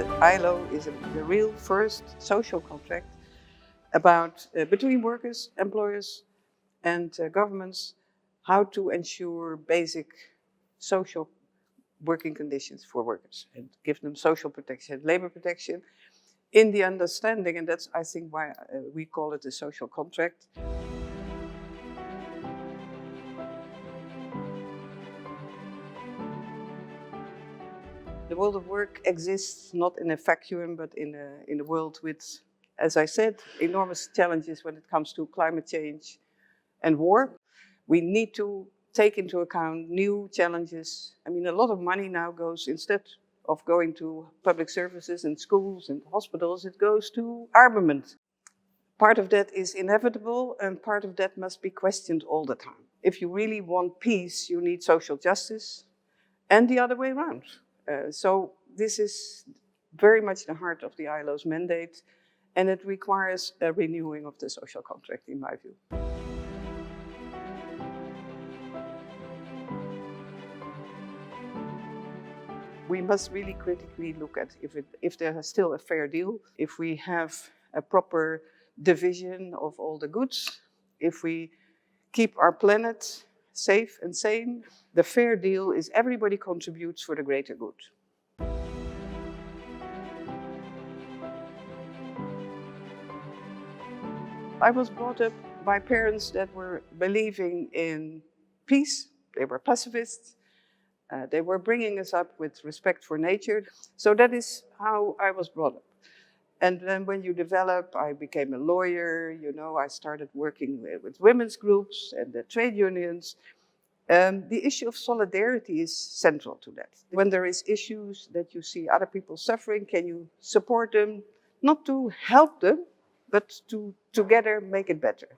The ILO is the real first social contract about between workers, employers and governments, how to ensure basic social working conditions for workers and give them social protection, labor protection, in the understanding, and that's I think why we call it a social contract. The world of work exists not in a vacuum, but in a world with, as I said, enormous challenges when it comes to climate change and war. We need to take into account new challenges. I mean, a lot of money now goes, instead of going to public services and schools and hospitals, it goes to armament. Part of that is inevitable, and part of that must be questioned all the time. If you really want peace, you need social justice, and the other way around. So this is very much the heart of the ILO's mandate, and it requires a renewing of the social contract, in my view. We must really critically look at if there is still a fair deal, if we have a proper division of all the goods, if we keep our planet safe and sane. The fair deal is everybody contributes for the greater good. I was brought up by parents that were believing in peace. They were pacifists. They were bringing us up with respect for nature. So that is how I was brought up. And then when you develop, I became a lawyer, I started working with women's groups and the trade unions. The issue of solidarity is central to that. When there is issues that you see other people suffering, can you support them? Not to help them, but to together make it better.